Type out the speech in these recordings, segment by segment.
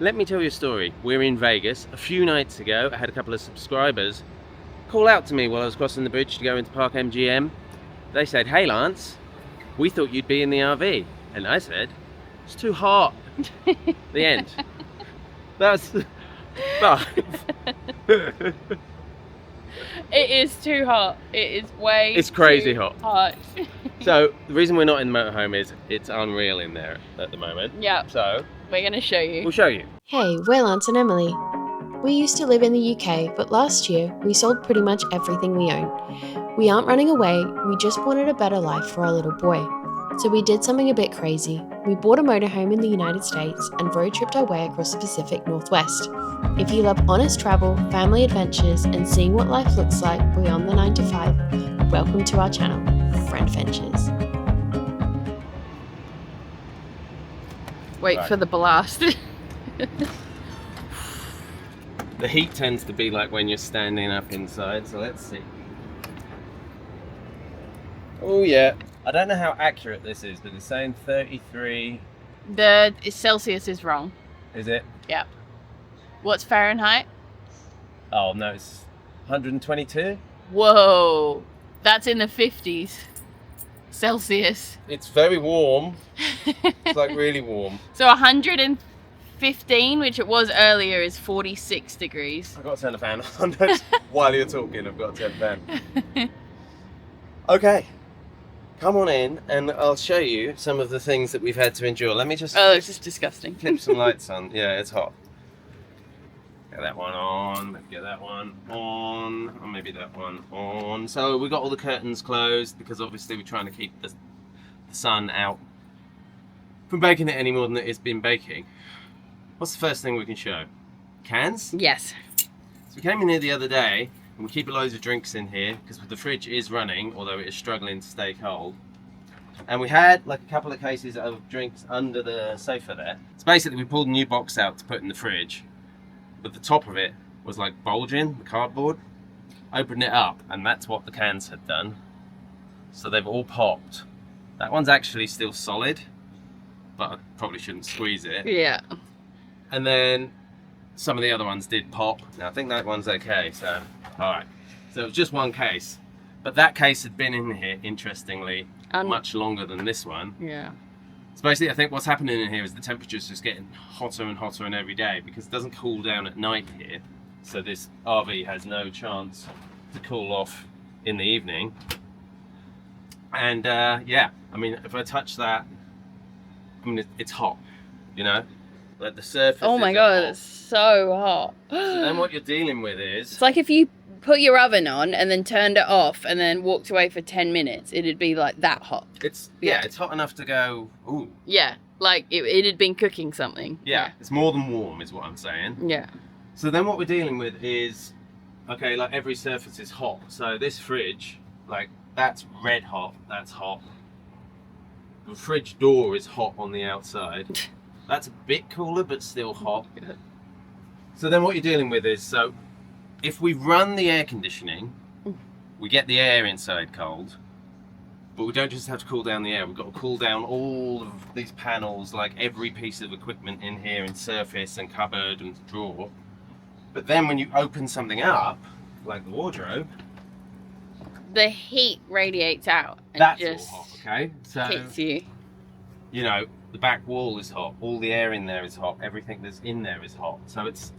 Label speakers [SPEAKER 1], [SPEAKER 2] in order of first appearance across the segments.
[SPEAKER 1] Let me tell you a story. We're in Vegas. A few nights ago, I had a couple of subscribers call out to me while I was crossing the bridge to go into Park MGM. They said, "Hey Lance, we thought you'd be in the RV." And I said, "It's too hot." The end. That's 5.
[SPEAKER 2] It is too hot. It is way
[SPEAKER 1] It's crazy
[SPEAKER 2] too
[SPEAKER 1] hot. So the reason we're not in the motorhome is it's unreal in there at the moment.
[SPEAKER 2] Yeah.
[SPEAKER 1] So
[SPEAKER 2] We're going to show you.
[SPEAKER 1] we'll show you.
[SPEAKER 3] Hey, we're Lance and Emily. We used to live in the UK, but last year we sold pretty much everything we own. We aren't running away, we just wanted a better life for our little boy. So we did something a bit crazy. We bought a motorhome in the United States and road tripped our way across the Pacific Northwest. If you love honest travel, family adventures, and seeing what life looks like beyond the 9 to 5, welcome to our channel, FriendVentures.
[SPEAKER 2] Wait
[SPEAKER 1] Right.
[SPEAKER 2] for the blast.
[SPEAKER 1] The heat tends to be like when you're standing up inside, so let's see. Oh yeah. I don't know how accurate this is, but it's saying 33.
[SPEAKER 2] The Celsius is wrong.
[SPEAKER 1] Is it?
[SPEAKER 2] Yeah. What's Fahrenheit?
[SPEAKER 1] Oh no, it's 122.
[SPEAKER 2] Whoa. That's in the 50s. Celsius.
[SPEAKER 1] It's very warm. It's like really warm.
[SPEAKER 2] So 115, which it was earlier, is 46 degrees.
[SPEAKER 1] I've got to turn the fan on. While you're talking, I've got to turn the fan. Okay. Come on in and I'll show you some of the things that we've had to endure. Let me just
[SPEAKER 2] Oh, this is disgusting.
[SPEAKER 1] flip some lights on. Yeah, it's hot. Get that one on, maybe get that one on, or maybe that one on. So we got all the curtains closed because obviously we're trying to keep the sun out from baking it any more than it's been baking. What's the first thing we can show? Cans?
[SPEAKER 2] Yes.
[SPEAKER 1] So we came in here the other day and we keep loads of drinks in here because the fridge is running, although it is struggling to stay cold. And we had like a couple of cases of drinks under the sofa there. So basically we pulled a new box out to put in the fridge, but the top of it was like bulging, the cardboard. Opened it up and that's what the cans had done. So they've all popped. That one's actually still solid, but I probably shouldn't squeeze it.
[SPEAKER 2] Yeah.
[SPEAKER 1] And then some of the other ones did pop. Now I think that one's okay, so alright. So it was just one case. But that case had been in here, interestingly, much longer than this one.
[SPEAKER 2] Yeah.
[SPEAKER 1] So basically I think what's happening in here is the temperature's just getting hotter and hotter and every day because it doesn't cool down at night here. So this RV has no chance to cool off in the evening. And yeah, I mean, if I touch that, I mean, it's hot, you know? Like the surface.
[SPEAKER 2] Oh my god, it's so hot.
[SPEAKER 1] So then what you're dealing with is...
[SPEAKER 2] It's like if you put your oven on and then turned it off and then walked away for 10 minutes, it'd be like that hot.
[SPEAKER 1] It's, yeah, it's hot enough to go, ooh.
[SPEAKER 2] Yeah, like it had been cooking something.
[SPEAKER 1] Yeah, it's more than warm is what I'm saying.
[SPEAKER 2] Yeah.
[SPEAKER 1] So then what we're dealing with is, okay, like every surface is hot. So this fridge, like that's red hot, that's hot. The fridge door is hot on the outside. That's a bit cooler, but still hot. So then what you're dealing with is, so if we run the air conditioning, we get the air inside cold, but we don't just have to cool down the air, we've got to cool down all of these panels, like every piece of equipment in here, and surface and cupboard and drawer. But then when you open something up, like the wardrobe,
[SPEAKER 2] The heat radiates out and
[SPEAKER 1] that's
[SPEAKER 2] just
[SPEAKER 1] all hot, okay? So,
[SPEAKER 2] hits you.
[SPEAKER 1] you know, the back wall is hot, all the air in there is hot, everything that's in there is hot. So it's,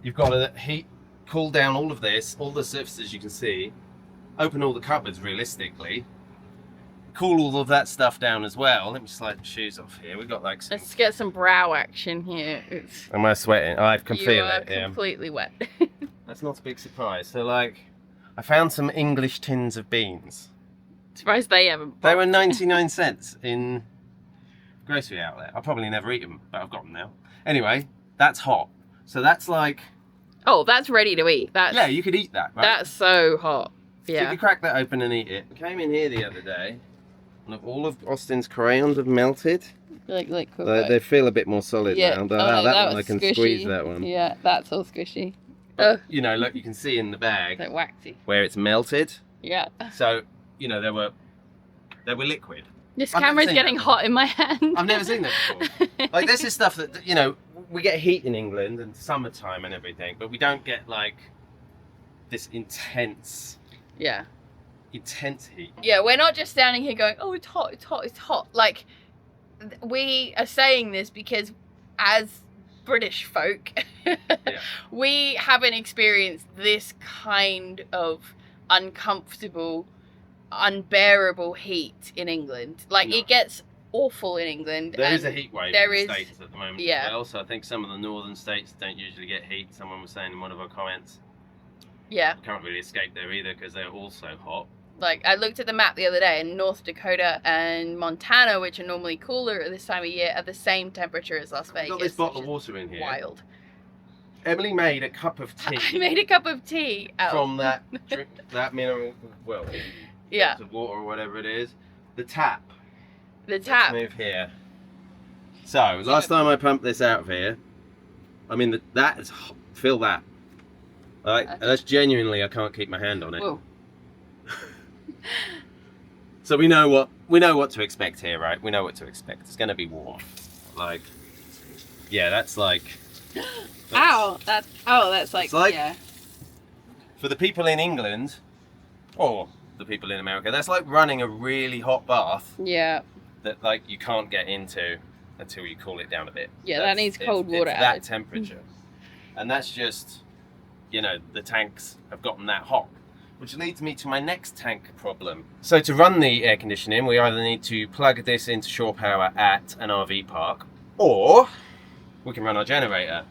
[SPEAKER 1] you've got to cool down all of this, all the surfaces you can see, open all the cupboards realistically, cool all of that stuff down as well. Let me slide the shoes off here. We've got like some...
[SPEAKER 2] Let's get some brow action here.
[SPEAKER 1] Am I sweating? I can feel
[SPEAKER 2] You are
[SPEAKER 1] it. Yeah.
[SPEAKER 2] completely wet.
[SPEAKER 1] That's not a big surprise. So like, I found some English tins of beans.
[SPEAKER 2] Surprised they haven't.
[SPEAKER 1] They were 99 cents in grocery outlet. I'll probably never eat them, but I've got them now. Anyway, that's hot. So that's like...
[SPEAKER 2] Oh, that's ready to eat. That's,
[SPEAKER 1] yeah, you could eat that, right?
[SPEAKER 2] That's so hot.
[SPEAKER 1] So you
[SPEAKER 2] Yeah.
[SPEAKER 1] could crack that open and eat it. I came in here the other day, and all of Austin's crayons have melted.
[SPEAKER 2] Like
[SPEAKER 1] They feel a bit more solid
[SPEAKER 2] yeah.
[SPEAKER 1] now.
[SPEAKER 2] Oh,
[SPEAKER 1] That
[SPEAKER 2] that
[SPEAKER 1] one, I
[SPEAKER 2] was
[SPEAKER 1] can
[SPEAKER 2] squishy.
[SPEAKER 1] squeeze that one.
[SPEAKER 2] Yeah, that's all squishy.
[SPEAKER 1] But, you know, look, you can see in the bag
[SPEAKER 2] Like waxy.
[SPEAKER 1] where it's melted.
[SPEAKER 2] Yeah.
[SPEAKER 1] So, you know, they were liquid.
[SPEAKER 2] This
[SPEAKER 1] I've never
[SPEAKER 2] camera's
[SPEAKER 1] seen
[SPEAKER 2] getting
[SPEAKER 1] that
[SPEAKER 2] hot in my hand.
[SPEAKER 1] I've never seen that before. Like, this is stuff that, you know, we get heat in England and summertime and everything, but we don't get like this intense
[SPEAKER 2] Yeah.
[SPEAKER 1] heat.
[SPEAKER 2] Yeah, we're not just standing here going, oh, it's hot, it's hot, it's hot. Like, we are saying this because as British folk, we haven't experienced this kind of uncomfortable, unbearable heat in England. Like,
[SPEAKER 1] No.
[SPEAKER 2] it gets awful in England.
[SPEAKER 1] There is a heat wave
[SPEAKER 2] there
[SPEAKER 1] in the
[SPEAKER 2] is-
[SPEAKER 1] States at the moment
[SPEAKER 2] yeah.
[SPEAKER 1] as well, so I think some of the northern states don't usually get heat. Someone was saying in one of our comments.
[SPEAKER 2] Yeah.
[SPEAKER 1] Can't really escape there either because they're also hot.
[SPEAKER 2] Like, I looked at the map the other day, and North Dakota and Montana, which are normally cooler at this time of year, are the same temperature as Las Vegas.
[SPEAKER 1] I've got this bottle
[SPEAKER 2] which
[SPEAKER 1] of water in
[SPEAKER 2] is
[SPEAKER 1] here.
[SPEAKER 2] Wild.
[SPEAKER 1] Emily made a cup of
[SPEAKER 2] I
[SPEAKER 1] tea
[SPEAKER 2] made a cup of tea out.
[SPEAKER 1] from that mineral, well,
[SPEAKER 2] Yeah.
[SPEAKER 1] of water or whatever it is. The tap.
[SPEAKER 2] The tap.
[SPEAKER 1] Let's move here. So, last time I pumped this out of here, I mean, that is, feel that. Like, that's genuinely, I can't keep my hand on it.
[SPEAKER 2] Whoa.
[SPEAKER 1] So we know what to expect here, right? We know what to expect. It's going to be warm. Like, yeah, that's like.
[SPEAKER 2] Ow! That's like,
[SPEAKER 1] It's like-
[SPEAKER 2] yeah.
[SPEAKER 1] For the people in England, or the people in America, that's like running a really hot bath
[SPEAKER 2] Yeah.
[SPEAKER 1] that like you can't get into until you cool it down a bit.
[SPEAKER 2] Yeah, that needs cold water
[SPEAKER 1] It's
[SPEAKER 2] added.
[SPEAKER 1] that temperature, and that's just, you know, the tanks have gotten that hot. Which leads me to my next tank problem. So to run the air conditioning, we either need to plug this into shore power at an RV park, or we can run our generator.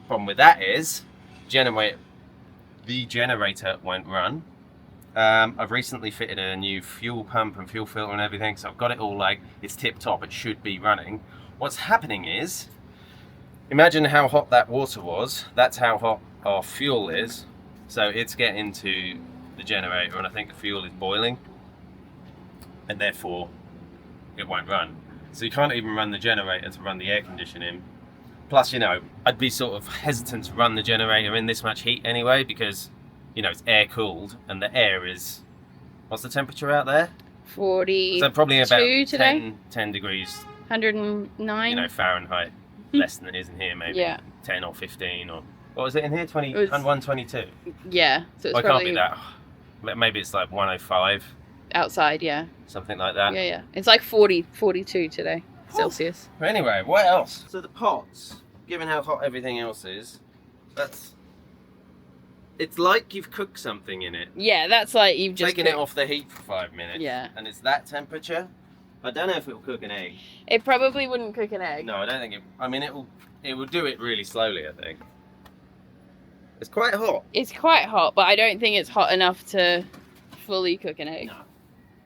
[SPEAKER 1] Problem with that is, the generator won't run. I've recently fitted a new fuel pump and fuel filter and everything, so I've got it all like, it's tip top, it should be running. What's happening is, imagine how hot that water was, that's how hot our fuel is. So it's getting to the generator, and I think the fuel is boiling, and therefore it won't run. So you can't even run the generator to run the air conditioning. Plus, you know, I'd be sort of hesitant to run the generator in this much heat anyway, because, you know, it's air cooled, and the air is, what's the temperature out there?
[SPEAKER 2] 42
[SPEAKER 1] So probably about
[SPEAKER 2] today.
[SPEAKER 1] 10 degrees,
[SPEAKER 2] 109.
[SPEAKER 1] you know, Fahrenheit, less than it is in here, maybe
[SPEAKER 2] Yeah.
[SPEAKER 1] 10 or 15, or what was it in here? 20,
[SPEAKER 2] It was-
[SPEAKER 1] 122.
[SPEAKER 2] Yeah. So it's
[SPEAKER 1] Well, it can't
[SPEAKER 2] probably
[SPEAKER 1] be that. Maybe it's like 105,
[SPEAKER 2] outside. Yeah.
[SPEAKER 1] something like that.
[SPEAKER 2] Yeah. Yeah. It's like 42 today Celsius.
[SPEAKER 1] But anyway, what else? So the pots, given how hot everything else is, it's like you've cooked something in it.
[SPEAKER 2] Yeah, that's like you've just
[SPEAKER 1] Taken it
[SPEAKER 2] cooked.
[SPEAKER 1] off the heat for 5 minutes.
[SPEAKER 2] Yeah.
[SPEAKER 1] And it's that temperature. I don't know if it'll cook an egg.
[SPEAKER 2] It probably wouldn't cook an egg.
[SPEAKER 1] No, I don't think it. I mean, it will do it really slowly, I think. It's quite hot.
[SPEAKER 2] It's quite hot, but I don't think it's hot enough to fully cook an egg.
[SPEAKER 1] No.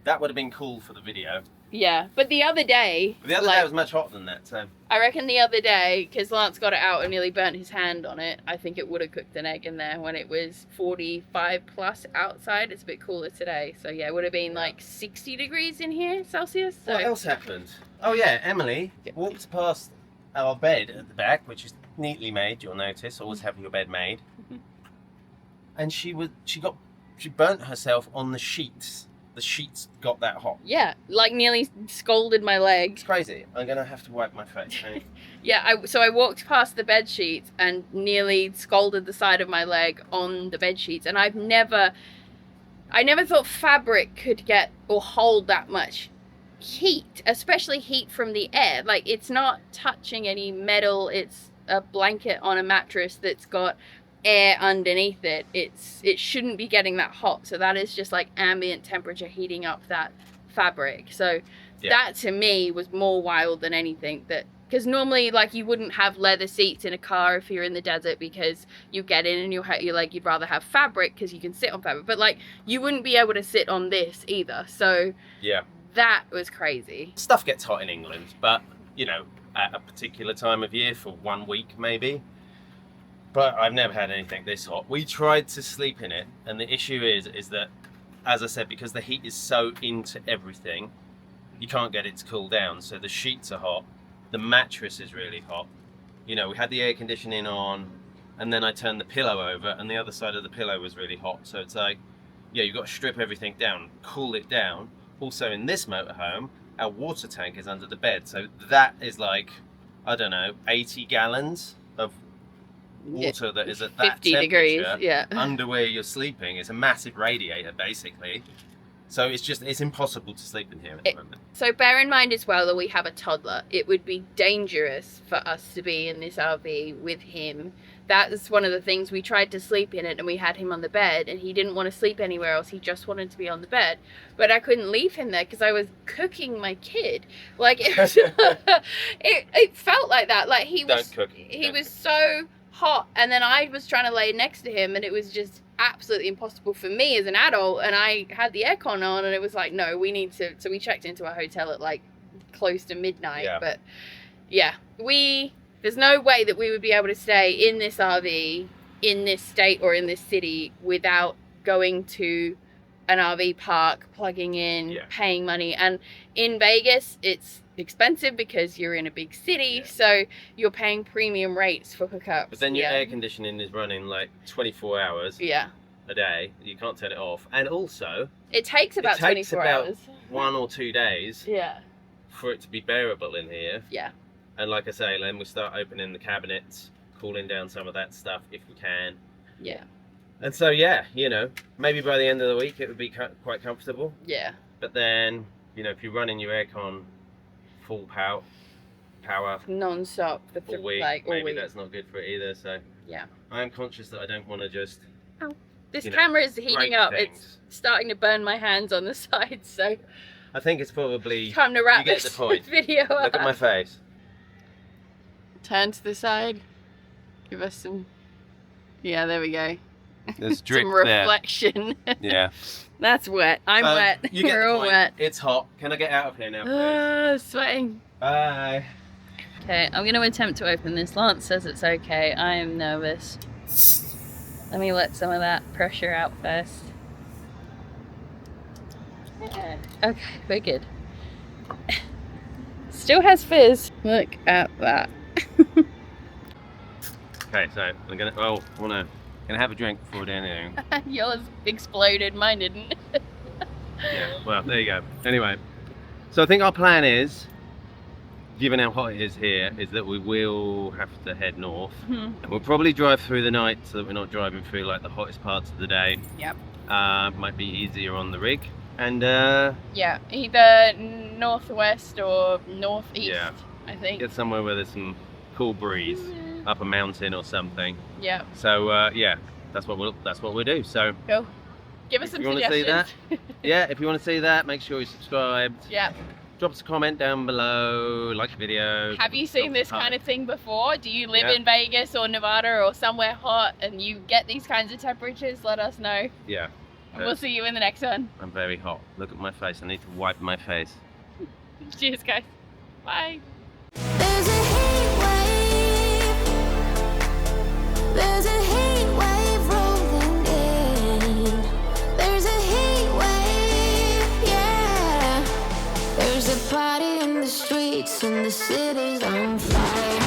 [SPEAKER 1] That would have been cool for the video.
[SPEAKER 2] Yeah, but the other day,
[SPEAKER 1] But the other day was much hotter than that, so.
[SPEAKER 2] I reckon the other day, because Lance got it out and nearly burnt his hand on it, I think it would have cooked an egg in there when it was 45 plus outside. It's a bit cooler today. So yeah, it would have been like 60 degrees in here Celsius. So
[SPEAKER 1] What else happened? Oh yeah, Emily walked past our bed at the back, which is neatly made, you'll notice. Always have your bed made. And she burnt herself on the sheets. The sheets got that hot.
[SPEAKER 2] yeah, like nearly scalded my leg.
[SPEAKER 1] It's crazy. I'm gonna have to wipe my face. Right?
[SPEAKER 2] Yeah, so I walked past the bed sheets and nearly scalded the side of my leg on the bed sheets. And I never thought fabric could get or hold that much heat, especially heat from the air. Like, it's not touching any metal. It's a blanket on a mattress that's got air underneath it. It shouldn't be getting that hot. So that is just like ambient temperature heating up that fabric. So that to me was more wild than anything. That because normally, like, you wouldn't have leather seats in a car if you're in the desert, because you get in and you're like, you'd rather have fabric because you can sit on fabric, but like you wouldn't be able to sit on this either. So
[SPEAKER 1] Yeah.
[SPEAKER 2] that was crazy.
[SPEAKER 1] Stuff gets hot in England, but you know, at a particular time of year for 1 week maybe. But I've never had anything this hot. We tried to sleep in it, and the issue is that, as I said, because the heat is so into everything, you can't get it to cool down. So the sheets are hot, the mattress is really hot. You know, we had the air conditioning on, and then I turned the pillow over, and the other side of the pillow was really hot. So it's like, yeah, you've got to strip everything down, cool it down. Also in this motorhome, our water tank is under the bed. So that is like, I don't know, 80 gallons of water that is at
[SPEAKER 2] 50
[SPEAKER 1] that
[SPEAKER 2] degrees,
[SPEAKER 1] temperature
[SPEAKER 2] yeah.
[SPEAKER 1] under where you're sleeping. It's a massive radiator, basically. So it's impossible to sleep in here at the moment.
[SPEAKER 2] So bear in mind as well that we have a toddler. It would be dangerous for us to be in this RV with him. That was one of the things. We tried to sleep in it and we had him on the bed and he didn't want to sleep anywhere else. He just wanted to be on the bed. But I couldn't leave him there because I was cooking my kid. Like, it felt like that. Like he was so hot, and then I was trying to lay next to him and it was just absolutely impossible for me as an adult, and I had the aircon on and it was like, no, we need to. So we checked into our hotel at like close to midnight.
[SPEAKER 1] Yeah.
[SPEAKER 2] But yeah, there's no way that we would be able to stay in this RV in this state or in this city without going to an RV park, plugging in, paying money. And in Vegas, it's expensive because you're in a big city, so you're paying premium rates for hookups.
[SPEAKER 1] But then your air conditioning is running like 24 hours a day. You can't turn it off. And also,
[SPEAKER 2] it takes about 24 hours.
[SPEAKER 1] 1 or 2 days for it to be bearable in here.
[SPEAKER 2] Yeah.
[SPEAKER 1] And like I say, then we start opening the cabinets, cooling down some of that stuff if we can.
[SPEAKER 2] Yeah.
[SPEAKER 1] And so, yeah, you know, maybe by the end of the week it would be quite comfortable.
[SPEAKER 2] Yeah.
[SPEAKER 1] But then, you know, if you're running your aircon full power
[SPEAKER 2] non-stop
[SPEAKER 1] all week, maybe that's not good for it either. So
[SPEAKER 2] yeah,
[SPEAKER 1] I am conscious that I don't want to just...
[SPEAKER 2] This camera is heating up. It's starting to burn my hands on the sides, so...
[SPEAKER 1] I think it's probably...
[SPEAKER 2] Time to wrap
[SPEAKER 1] this
[SPEAKER 2] video up.
[SPEAKER 1] Look at my face.
[SPEAKER 2] Turn to the side. Give us some... Yeah, there we go.
[SPEAKER 1] There's drip
[SPEAKER 2] some reflection.
[SPEAKER 1] There. Yeah.
[SPEAKER 2] That's wet. I'm wet. We're all wet.
[SPEAKER 1] It's hot. Can I get out of here now, please?
[SPEAKER 2] Sweating.
[SPEAKER 1] Bye.
[SPEAKER 2] Okay, I'm going to attempt to open this. Lance says it's okay. I am nervous. Let me let some of that pressure out first. Yeah. Okay, we're good. Still has fizz. Look at that.
[SPEAKER 1] Okay, so I'm gonna have a drink before doing anything.
[SPEAKER 2] Yours exploded, mine didn't.
[SPEAKER 1] Yeah, well, there you go. Anyway, so I think our plan is, given how hot it is here, is that we will have to head north. And we'll probably drive through the night so that we're not driving through like the hottest parts of the day.
[SPEAKER 2] Yep.
[SPEAKER 1] Might be easier on the rig. And
[SPEAKER 2] yeah, either northwest or northeast, I think.
[SPEAKER 1] Get somewhere where there's some cool breeze, up a mountain or something.
[SPEAKER 2] Yeah.
[SPEAKER 1] So yeah, that's what we'll do. So
[SPEAKER 2] go. Give us some suggestions.
[SPEAKER 1] You want to see that? Yeah, if you want to see that, make sure you're subscribed.
[SPEAKER 2] Yeah.
[SPEAKER 1] Drop us a comment down below, like the video.
[SPEAKER 2] Have you seen this kind of thing before? Do you live in Vegas or Nevada or somewhere hot and you get these kinds of temperatures? Let us know.
[SPEAKER 1] Yeah.
[SPEAKER 2] We'll see you in the next one.
[SPEAKER 1] I'm very hot. Look at my face. I need to wipe my face.
[SPEAKER 2] Cheers, guys. Bye.
[SPEAKER 4] There's a heat wave. There's a heat wave rolling in. There's a heat wave, yeah. There's a party in the streets and the city's on fire.